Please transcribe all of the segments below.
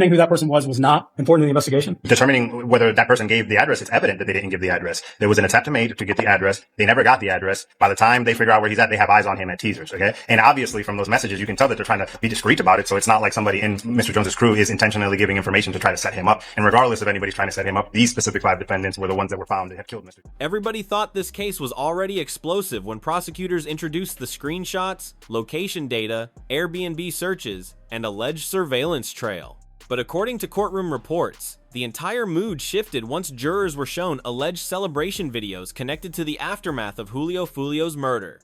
Who that person was not important in the investigation? Determining whether that person gave the address, it's evident that they didn't give the address. There was an attempt made to get the address. They never got the address. By the time they figure out where he's at, they have eyes on him at teasers, okay? And obviously from those messages, you can tell that they're trying to be discreet about it, so it's not like somebody in Mr. Jones's crew is intentionally giving information to try to set him up. And regardless of anybody's trying to set him up, these specific 5 defendants were the ones that were found that had killed Mr. Everybody thought this case was already explosive when prosecutors introduced the screenshots, location data, Airbnb searches, and alleged surveillance trail. But according to courtroom reports, the entire mood shifted once jurors were shown alleged celebration videos connected to the aftermath of Foolio's murder.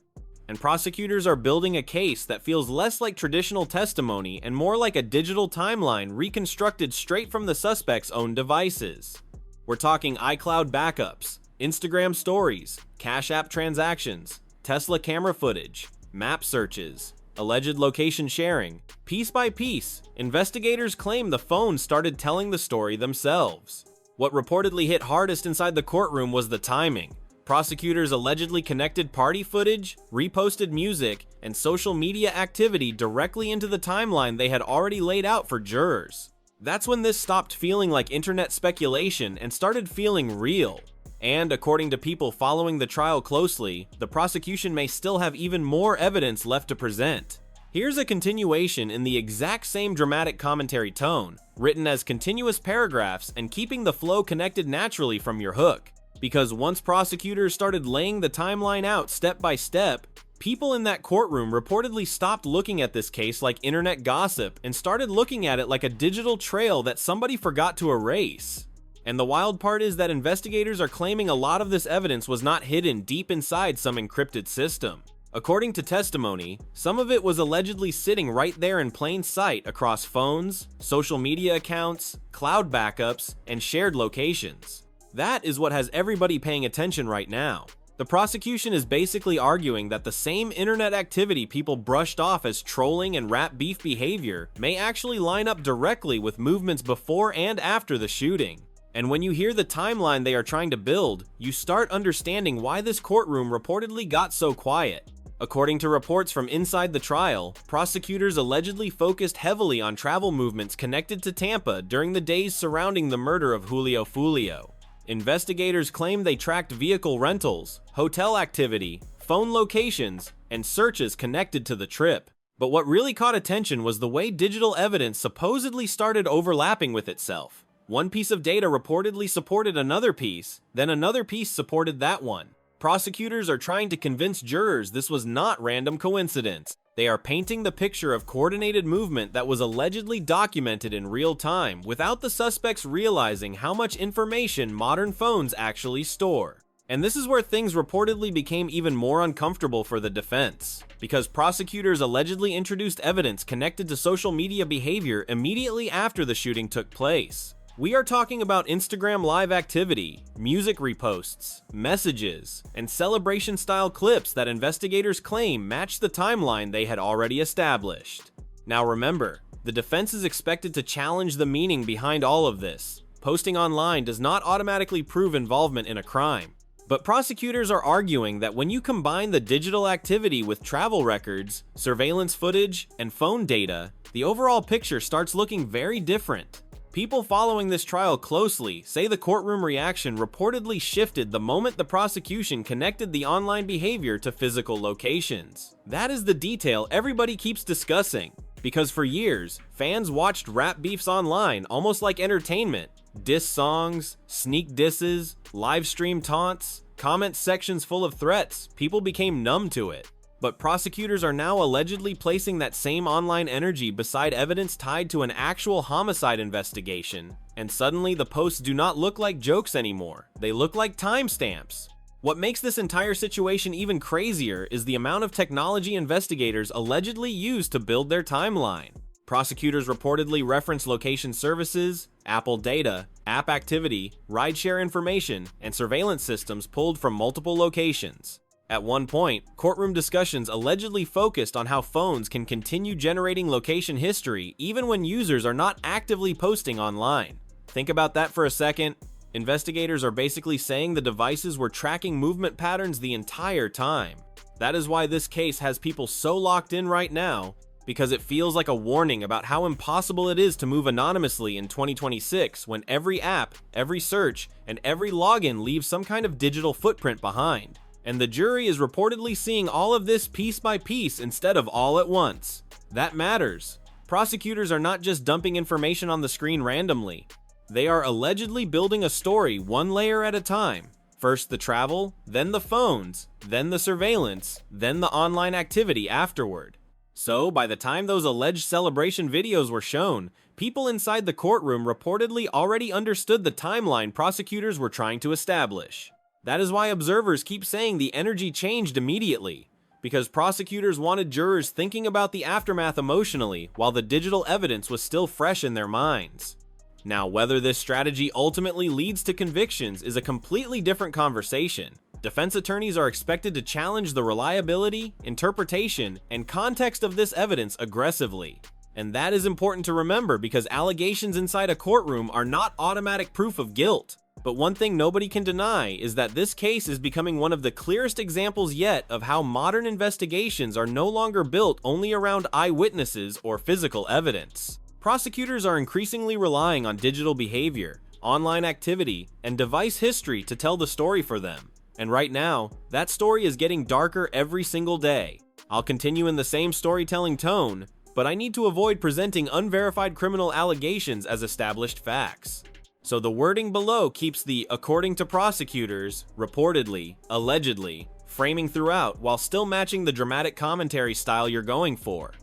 And prosecutors are building a case that feels less like traditional testimony and more like a digital timeline reconstructed straight from the suspect's own devices. We're talking iCloud backups, Instagram stories, Cash App transactions, Tesla camera footage, map searches, alleged location sharing. Piece by piece, investigators claim the phones started telling the story themselves. What reportedly hit hardest inside the courtroom was the timing. Prosecutors allegedly connected party footage, reposted music, and social media activity directly into the timeline they had already laid out for jurors. That's when this stopped feeling like internet speculation and started feeling real. And according to people following the trial closely, the prosecution may still have even more evidence left to present. Here's a continuation in the exact same dramatic commentary tone, written as continuous paragraphs and keeping the flow connected naturally from your hook. Because once prosecutors started laying the timeline out step by step, people in that courtroom reportedly stopped looking at this case like internet gossip and started looking at it like a digital trail that somebody forgot to erase. And the wild part is that investigators are claiming a lot of this evidence was not hidden deep inside some encrypted system. According to testimony, some of it was allegedly sitting right there in plain sight across phones, social media accounts, cloud backups, and shared locations. That is what has everybody paying attention right now. The prosecution is basically arguing that the same internet activity people brushed off as trolling and rap beef behavior may actually line up directly with movements before and after the shooting. And when you hear the timeline they are trying to build, you start understanding why this courtroom reportedly got so quiet. According to reports from inside the trial, prosecutors allegedly focused heavily on travel movements connected to Tampa during the days surrounding the murder of Foolio. Investigators claim they tracked vehicle rentals, hotel activity, phone locations, and searches connected to the trip. But what really caught attention was the way digital evidence supposedly started overlapping with itself. One piece of data reportedly supported another piece, then another piece supported that one. Prosecutors are trying to convince jurors this was not random coincidence. They are painting the picture of coordinated movement that was allegedly documented in real time without the suspects realizing how much information modern phones actually store. And this is where things reportedly became even more uncomfortable for the defense, because prosecutors allegedly introduced evidence connected to social media behavior immediately after the shooting took place. We are talking about Instagram live activity, music reposts, messages, and celebration-style clips that investigators claim match the timeline they had already established. Now remember, the defense is expected to challenge the meaning behind all of this. Posting online does not automatically prove involvement in a crime. But prosecutors are arguing that when you combine the digital activity with travel records, surveillance footage, and phone data, the overall picture starts looking very different. People following this trial closely say the courtroom reaction reportedly shifted the moment the prosecution connected the online behavior to physical locations. That is the detail everybody keeps discussing, because for years, fans watched rap beefs online almost like entertainment. Diss songs, sneak disses, live stream taunts, comment sections full of threats. People became numb to it. But prosecutors are now allegedly placing that same online energy beside evidence tied to an actual homicide investigation, and suddenly the posts do not look like jokes anymore. They look like timestamps. What makes this entire situation even crazier is the amount of technology investigators allegedly use to build their timeline. Prosecutors reportedly reference location services, Apple data, app activity, rideshare information, and surveillance systems pulled from multiple locations. At one point, courtroom discussions allegedly focused on how phones can continue generating location history even when users are not actively posting online. Think about that for a second. Investigators are basically saying the devices were tracking movement patterns the entire time. That is why this case has people so locked in right now, because it feels like a warning about how impossible it is to move anonymously in 2026 when every app, every search, and every login leaves some kind of digital footprint behind. And the jury is reportedly seeing all of this piece by piece instead of all at once. That matters. Prosecutors are not just dumping information on the screen randomly. They are allegedly building a story one layer at a time. First the travel, then the phones, then the surveillance, then the online activity afterward. So, by the time those alleged celebration videos were shown, people inside the courtroom reportedly already understood the timeline prosecutors were trying to establish. That is why observers keep saying the energy changed immediately, because prosecutors wanted jurors thinking about the aftermath emotionally while the digital evidence was still fresh in their minds. Now, whether this strategy ultimately leads to convictions is a completely different conversation. Defense attorneys are expected to challenge the reliability, interpretation, and context of this evidence aggressively. And that is important to remember because allegations inside a courtroom are not automatic proof of guilt. But one thing nobody can deny is that this case is becoming one of the clearest examples yet of how modern investigations are no longer built only around eyewitnesses or physical evidence. Prosecutors are increasingly relying on digital behavior, online activity, and device history to tell the story for them. And right now, that story is getting darker every single day. I'll continue in the same storytelling tone, but I need to avoid presenting unverified criminal allegations as established facts. So the wording below keeps the according to prosecutors, reportedly, allegedly, framing throughout while still matching the dramatic commentary style you're going for.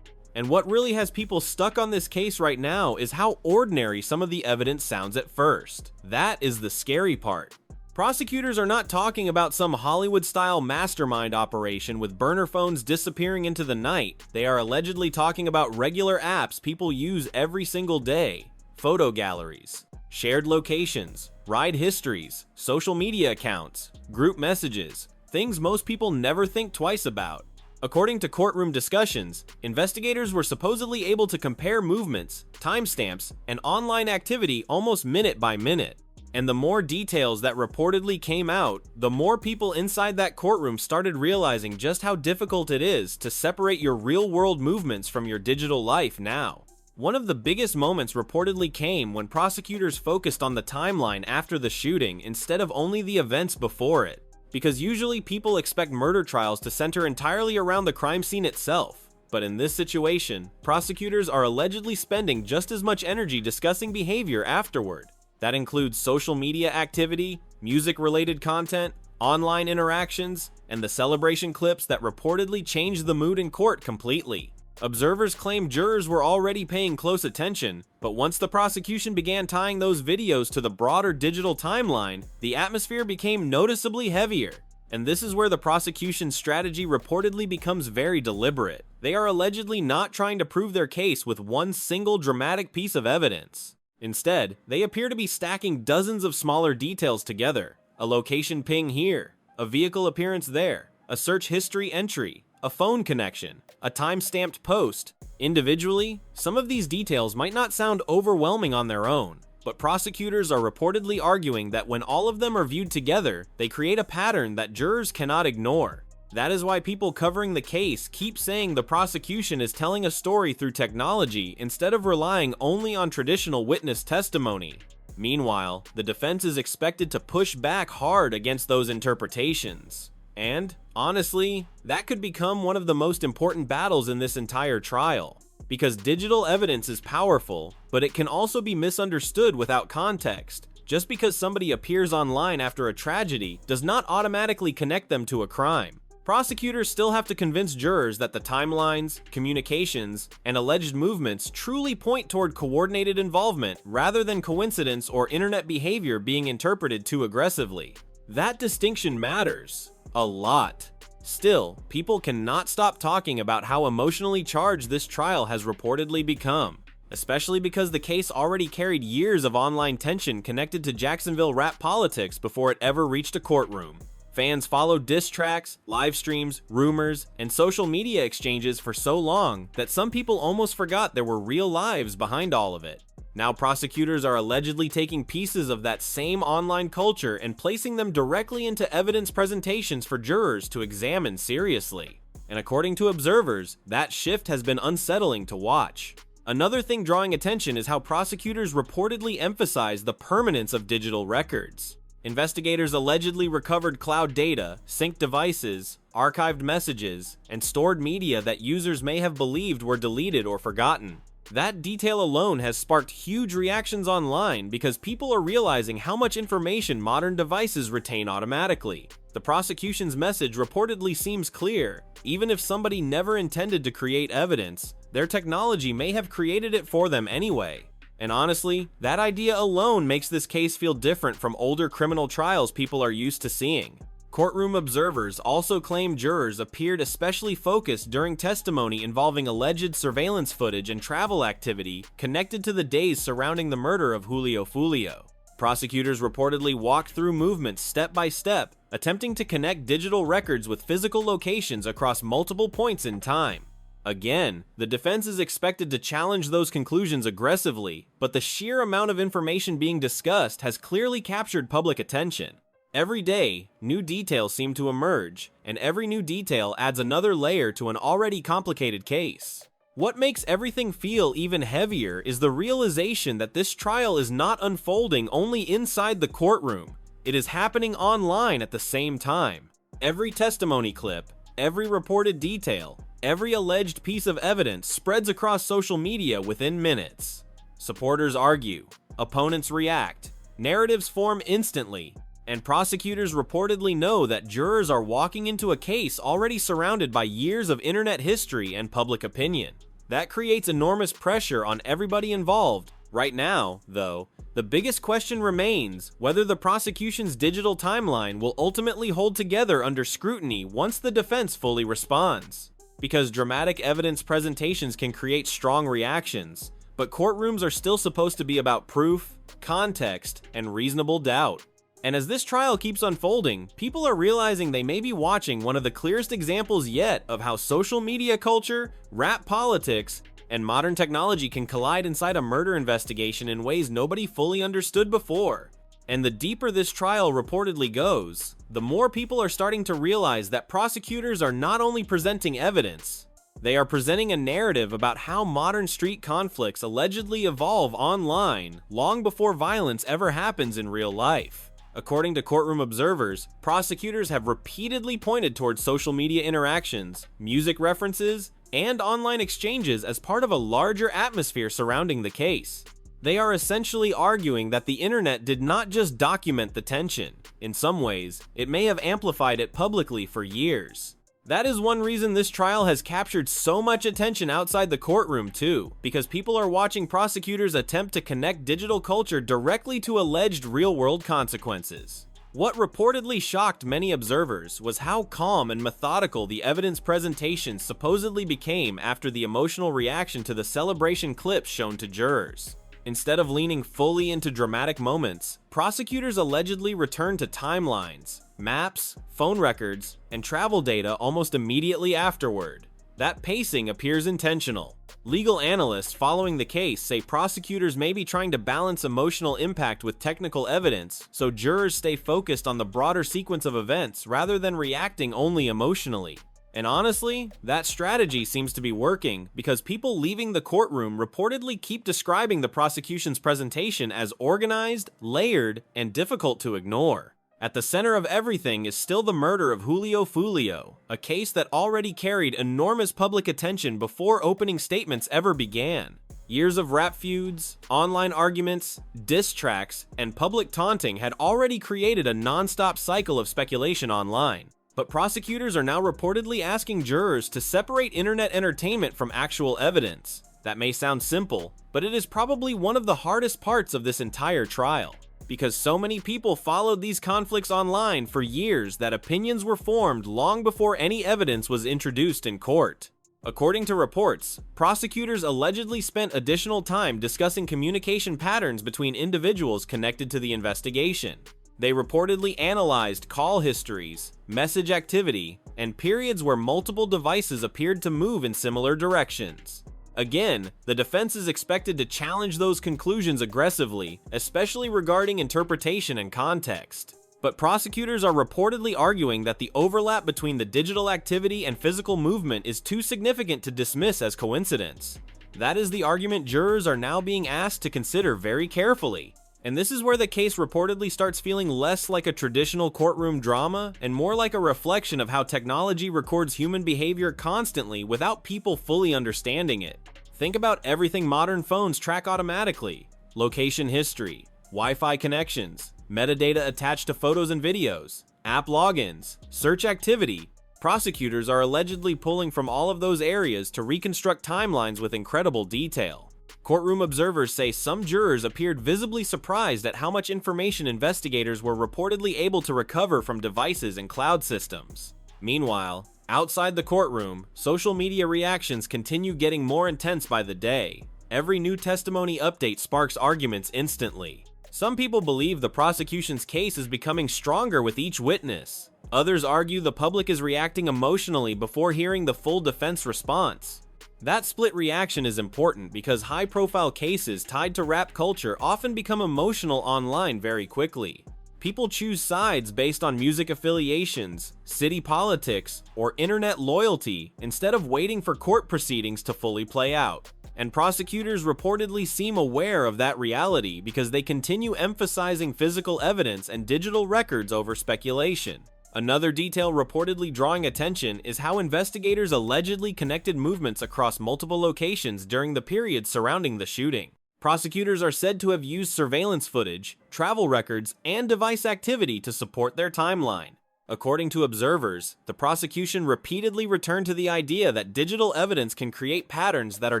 And what really has people stuck on this case right now is how ordinary some of the evidence sounds at first. That is the scary part. Prosecutors are not talking about some Hollywood-style mastermind operation with burner phones disappearing into the night. They are allegedly talking about regular apps people use every single day, photo galleries, shared locations, ride histories, social media accounts, group messages, things most people never think twice about. According to courtroom discussions, investigators were supposedly able to compare movements, timestamps, and online activity almost minute by minute. And the more details that reportedly came out, the more people inside that courtroom started realizing just how difficult it is to separate your real-world movements from your digital life now. One of the biggest moments reportedly came when prosecutors focused on the timeline after the shooting instead of only the events before it. Because usually people expect murder trials to center entirely around the crime scene itself. But in this situation, prosecutors are allegedly spending just as much energy discussing behavior afterward. That includes social media activity, music-related content, online interactions, and the celebration clips that reportedly changed the mood in court completely. Observers claim jurors were already paying close attention, but once the prosecution began tying those videos to the broader digital timeline, the atmosphere became noticeably heavier. And this is where the prosecution's strategy reportedly becomes very deliberate. They are allegedly not trying to prove their case with one single dramatic piece of evidence. Instead, they appear to be stacking dozens of smaller details together. A location ping here, a vehicle appearance there, a search history entry, a phone connection, a time-stamped post. Individually, some of these details might not sound overwhelming on their own, but prosecutors are reportedly arguing that when all of them are viewed together, they create a pattern that jurors cannot ignore. That is why people covering the case keep saying the prosecution is telling a story through technology instead of relying only on traditional witness testimony. Meanwhile, the defense is expected to push back hard against those interpretations. And, honestly, that could become one of the most important battles in this entire trial. Because digital evidence is powerful, but it can also be misunderstood without context. Just because somebody appears online after a tragedy does not automatically connect them to a crime. Prosecutors still have to convince jurors that the timelines, communications, and alleged movements truly point toward coordinated involvement rather than coincidence or internet behavior being interpreted too aggressively. That distinction matters. A lot. Still, people cannot stop talking about how emotionally charged this trial has reportedly become, especially because the case already carried years of online tension connected to Jacksonville rap politics before it ever reached a courtroom. Fans followed diss tracks, live streams, rumors, and social media exchanges for so long that some people almost forgot there were real lives behind all of it. Now prosecutors are allegedly taking pieces of that same online culture and placing them directly into evidence presentations for jurors to examine seriously. and according to observers, that shift has been unsettling to watch. Another thing drawing attention is how prosecutors reportedly emphasize the permanence of digital records. Investigators allegedly recovered cloud data, synced devices, archived messages, and stored media that users may have believed were deleted or forgotten. That detail alone has sparked huge reactions online because people are realizing how much information modern devices retain automatically. The prosecution's message reportedly seems clear. Even if somebody never intended to create evidence, their technology may have created it for them anyway. And honestly, that idea alone makes this case feel different from older criminal trials people are used to seeing. Courtroom observers also claim jurors appeared especially focused during testimony involving alleged surveillance footage and travel activity connected to the days surrounding the murder of Julio Foolio. Prosecutors reportedly walked through movements step by step, attempting to connect digital records with physical locations across multiple points in time. Again, the defense is expected to challenge those conclusions aggressively, but the sheer amount of information being discussed has clearly captured public attention. Every day, new details seem to emerge, and every new detail adds another layer to an already complicated case. What makes everything feel even heavier is the realization that this trial is not unfolding only inside the courtroom. It is happening online at the same time. Every testimony clip, every reported detail, every alleged piece of evidence spreads across social media within minutes. Supporters argue, opponents react, narratives form instantly, and prosecutors reportedly know that jurors are walking into a case already surrounded by years of internet history and public opinion. That creates enormous pressure on everybody involved. Right now, though, the biggest question remains whether the prosecution's digital timeline will ultimately hold together under scrutiny once the defense fully responds. Because dramatic evidence presentations can create strong reactions, but courtrooms are still supposed to be about proof, context, and reasonable doubt. And as this trial keeps unfolding, people are realizing they may be watching one of the clearest examples yet of how social media culture, rap politics, and modern technology can collide inside a murder investigation in ways nobody fully understood before. And the deeper this trial reportedly goes, the more people are starting to realize that prosecutors are not only presenting evidence, they are presenting a narrative about how modern street conflicts allegedly evolve online long before violence ever happens in real life. According to courtroom observers, prosecutors have repeatedly pointed towards social media interactions, music references, and online exchanges as part of a larger atmosphere surrounding the case. They are essentially arguing that the internet did not just document the tension. In some ways, it may have amplified it publicly for years. That is one reason this trial has captured so much attention outside the courtroom too, because people are watching prosecutors attempt to connect digital culture directly to alleged real-world consequences. What reportedly shocked many observers was how calm and methodical the evidence presentation supposedly became after the emotional reaction to the celebration clips shown to jurors. Instead of leaning fully into dramatic moments, prosecutors allegedly returned to timelines, maps, phone records, and travel data almost immediately afterward. That pacing appears intentional. Legal analysts following the case say prosecutors may be trying to balance emotional impact with technical evidence, so jurors stay focused on the broader sequence of events rather than reacting only emotionally. And honestly, that strategy seems to be working because people leaving the courtroom reportedly keep describing the prosecution's presentation as organized, layered, and difficult to ignore. At the center of everything is still the murder of Julio Foolio, a case that already carried enormous public attention before opening statements ever began. Years of rap feuds, online arguments, diss tracks, and public taunting had already created a non-stop cycle of speculation online. But prosecutors are now reportedly asking jurors to separate internet entertainment from actual evidence. That may sound simple, but it is probably one of the hardest parts of this entire trial. Because so many people followed these conflicts online for years that opinions were formed long before any evidence was introduced in court. According to reports, prosecutors allegedly spent additional time discussing communication patterns between individuals connected to the investigation. They reportedly analyzed call histories, message activity, and periods where multiple devices appeared to move in similar directions. Again, the defense is expected to challenge those conclusions aggressively, especially regarding interpretation and context. But prosecutors are reportedly arguing that the overlap between the digital activity and physical movement is too significant to dismiss as coincidence. That is the argument jurors are now being asked to consider very carefully. And this is where the case reportedly starts feeling less like a traditional courtroom drama and more like a reflection of how technology records human behavior constantly without people fully understanding it. Think about everything modern phones track automatically: location history, Wi-Fi connections, metadata attached to photos and videos, app logins, search activity. Prosecutors are allegedly pulling from all of those areas to reconstruct timelines with incredible detail. Courtroom observers say some jurors appeared visibly surprised at how much information investigators were reportedly able to recover from devices and cloud systems. Meanwhile, outside the courtroom, social media reactions continue getting more intense by the day. Every new testimony update sparks arguments instantly. Some people believe the prosecution's case is becoming stronger with each witness. Others argue the public is reacting emotionally before hearing the full defense response. That split reaction is important because high-profile cases tied to rap culture often become emotional online very quickly. People choose sides based on music affiliations, city politics, or internet loyalty instead of waiting for court proceedings to fully play out. And prosecutors reportedly seem aware of that reality because they continue emphasizing physical evidence and digital records over speculation. Another detail reportedly drawing attention is how investigators allegedly connected movements across multiple locations during the period surrounding the shooting. Prosecutors are said to have used surveillance footage, travel records, and device activity to support their timeline. According to observers, the prosecution repeatedly returned to the idea that digital evidence can create patterns that are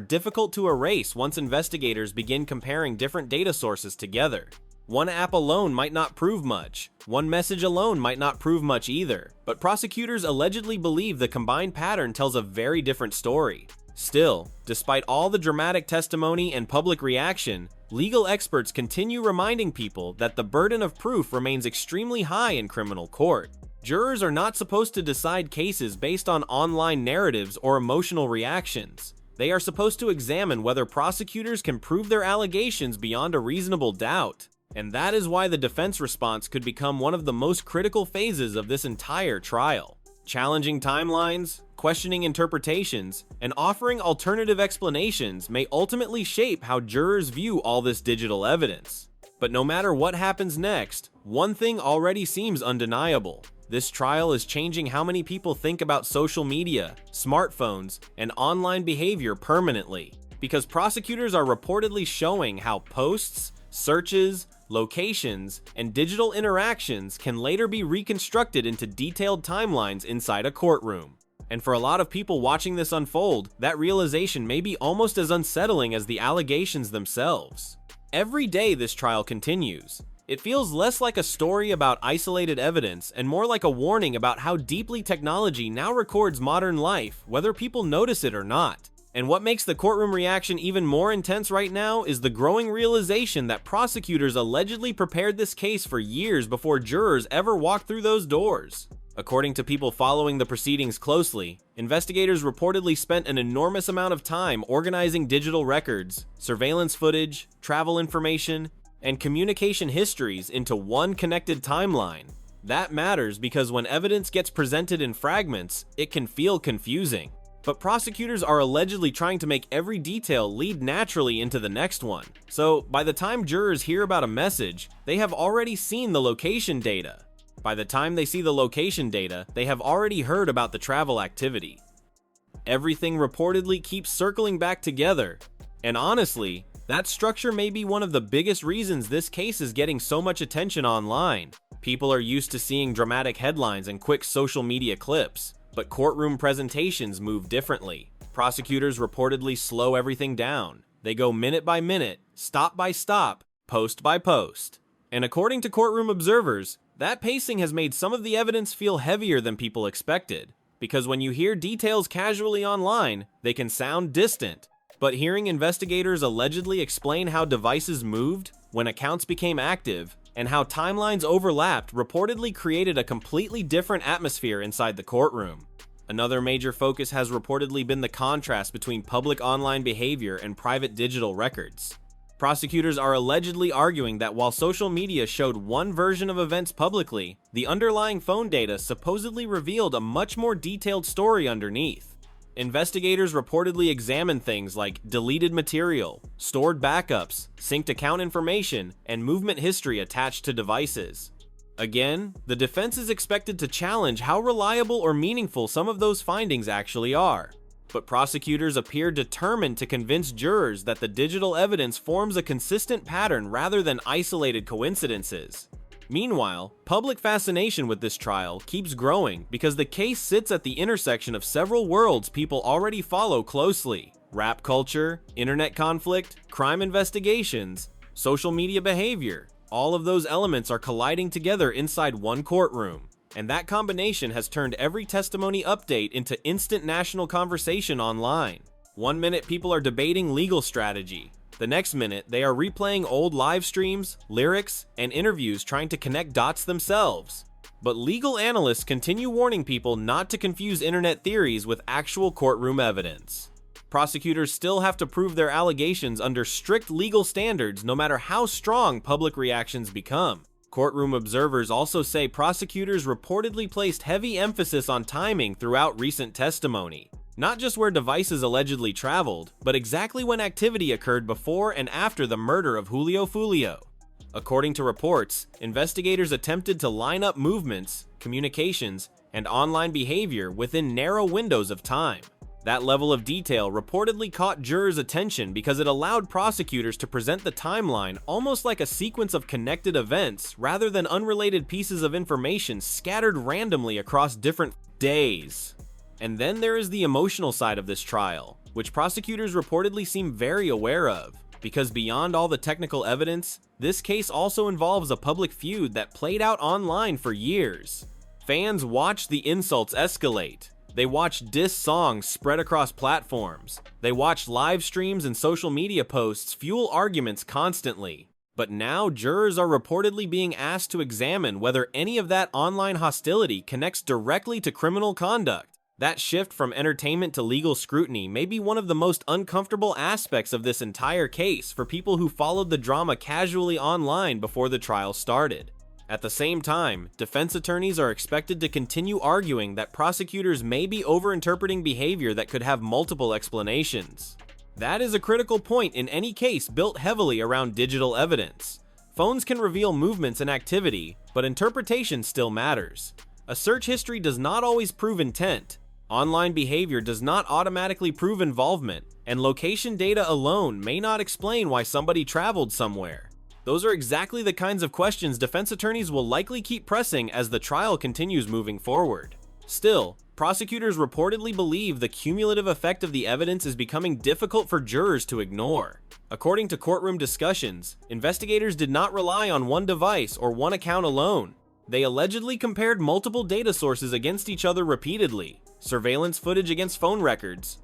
difficult to erase once investigators begin comparing different data sources together. One app alone might not prove much. One message alone might not prove much either. But prosecutors allegedly believe the combined pattern tells a very different story. Still, despite all the dramatic testimony and public reaction, legal experts continue reminding people that the burden of proof remains extremely high in criminal court. Jurors are not supposed to decide cases based on online narratives or emotional reactions. They are supposed to examine whether prosecutors can prove their allegations beyond a reasonable doubt. And that is why the defense response could become one of the most critical phases of this entire trial. Challenging timelines, questioning interpretations, and offering alternative explanations may ultimately shape how jurors view all this digital evidence. But no matter what happens next, one thing already seems undeniable. This trial is changing how many people think about social media, smartphones, and online behavior permanently, because prosecutors are reportedly showing how posts, searches, locations, and digital interactions can later be reconstructed into detailed timelines inside a courtroom. And for a lot of people watching this unfold, that realization may be almost as unsettling as the allegations themselves. Every day this trial continues, it feels less like a story about isolated evidence and more like a warning about how deeply technology now records modern life, whether people notice it or not. And what makes the courtroom reaction even more intense right now is the growing realization that prosecutors allegedly prepared this case for years before jurors ever walked through those doors. According to people following the proceedings closely, investigators reportedly spent an enormous amount of time organizing digital records, surveillance footage, travel information, and communication histories into one connected timeline. That matters because when evidence gets presented in fragments, it can feel confusing. But prosecutors are allegedly trying to make every detail lead naturally into the next one. So by the time jurors hear about a message, they have already seen the location data. By the time they see the location data, they have already heard about the travel activity. Everything reportedly keeps circling back together. And honestly, that structure may be one of the biggest reasons this case is getting so much attention online. People are used to seeing dramatic headlines and quick social media clips. But courtroom presentations move differently. Prosecutors reportedly slow everything down. They go minute by minute, stop by stop, post by post. And according to courtroom observers, that pacing has made some of the evidence feel heavier than people expected. Because when you hear details casually online, they can sound distant. But hearing investigators allegedly explain how devices moved, when accounts became active, and how timelines overlapped reportedly created a completely different atmosphere inside the courtroom. Another major focus has reportedly been the contrast between public online behavior and private digital records. Prosecutors are allegedly arguing that while social media showed one version of events publicly, the underlying phone data supposedly revealed a much more detailed story underneath. Investigators reportedly examined things like deleted material, stored backups, synced account information, and movement history attached to devices. Again, the defense is expected to challenge how reliable or meaningful some of those findings actually are. But prosecutors appear determined to convince jurors that the digital evidence forms a consistent pattern rather than isolated coincidences. Meanwhile, public fascination with this trial keeps growing because the case sits at the intersection of several worlds people already follow closely: rap culture, internet conflict, crime investigations, social media behavior. All of those elements are colliding together inside one courtroom. And that combination has turned every testimony update into instant national conversation online. One minute people are debating legal strategy. The next minute they are replaying old live streams, lyrics, and interviews trying to connect dots themselves. But legal analysts continue warning people not to confuse internet theories with actual courtroom evidence. Prosecutors still have to prove their allegations under strict legal standards no matter how strong public reactions become. Courtroom observers also say prosecutors reportedly placed heavy emphasis on timing throughout recent testimony. Not just where devices allegedly traveled, but exactly when activity occurred before and after the murder of Foolio. According to reports, investigators attempted to line up movements, communications, and online behavior within narrow windows of time. That level of detail reportedly caught jurors' attention because it allowed prosecutors to present the timeline almost like a sequence of connected events rather than unrelated pieces of information scattered randomly across different days. And then there is the emotional side of this trial, which prosecutors reportedly seem very aware of, because beyond all the technical evidence, this case also involves a public feud that played out online for years. Fans watched the insults escalate. They watched diss songs spread across platforms. They watched live streams and social media posts fuel arguments constantly. But now jurors are reportedly being asked to examine whether any of that online hostility connects directly to criminal conduct. That shift from entertainment to legal scrutiny may be one of the most uncomfortable aspects of this entire case for people who followed the drama casually online before the trial started. At the same time, defense attorneys are expected to continue arguing that prosecutors may be overinterpreting behavior that could have multiple explanations. That is a critical point in any case built heavily around digital evidence. Phones can reveal movements and activity, but interpretation still matters. A search history does not always prove intent. Online behavior does not automatically prove involvement, and location data alone may not explain why somebody traveled somewhere. Those are exactly the kinds of questions defense attorneys will likely keep pressing as the trial continues moving forward. Still, prosecutors reportedly believe the cumulative effect of the evidence is becoming difficult for jurors to ignore. According to courtroom discussions, investigators did not rely on one device or one account alone. They allegedly compared multiple data sources against each other repeatedly: surveillance footage against phone records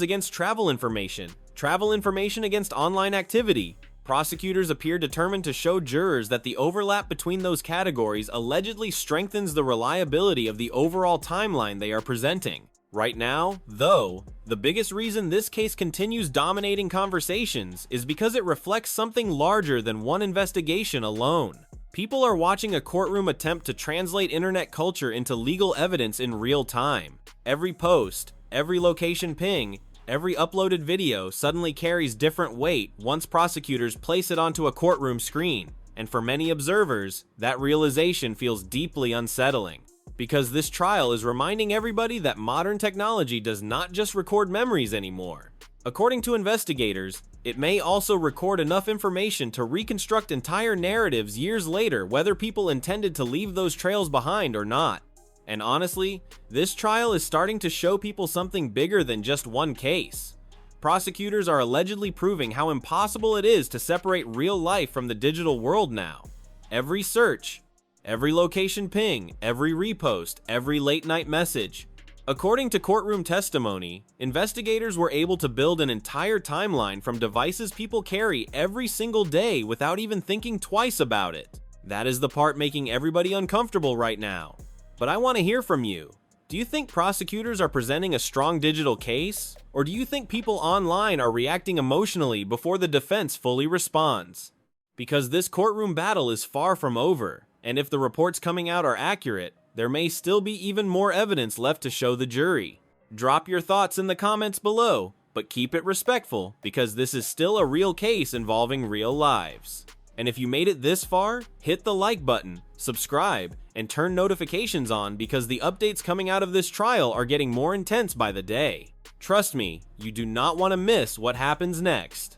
against travel information against online activity. Prosecutors appear determined to show jurors that the overlap between those categories allegedly strengthens the reliability of the overall timeline they are presenting. Right now, though, the biggest reason this case continues dominating conversations is because it reflects something larger than one investigation alone. People are watching a courtroom attempt to translate internet culture into legal evidence in real time. Every post, every location ping, every uploaded video suddenly carries different weight once prosecutors place it onto a courtroom screen, and for many observers, that realization feels deeply unsettling. Because this trial is reminding everybody that modern technology does not just record memories anymore. According to investigators, it may also record enough information to reconstruct entire narratives years later, whether people intended to leave those trails behind or not. And honestly, this trial is starting to show people something bigger than just one case. Prosecutors are allegedly proving how impossible it is to separate real life from the digital world now. Every search, every location ping, every repost, every late-night message. According to courtroom testimony, investigators were able to build an entire timeline from devices people carry every single day without even thinking twice about it. That is the part making everybody uncomfortable right now. But I want to hear from you. Do you think prosecutors are presenting a strong digital case? Or do you think people online are reacting emotionally before the defense fully responds? Because this courtroom battle is far from over, and if the reports coming out are accurate, there may still be even more evidence left to show the jury. Drop your thoughts in the comments below, but keep it respectful because this is still a real case involving real lives. And if you made it this far, hit the like button, subscribe, and turn notifications on because the updates coming out of this trial are getting more intense by the day. Trust me, you do not want to miss what happens next.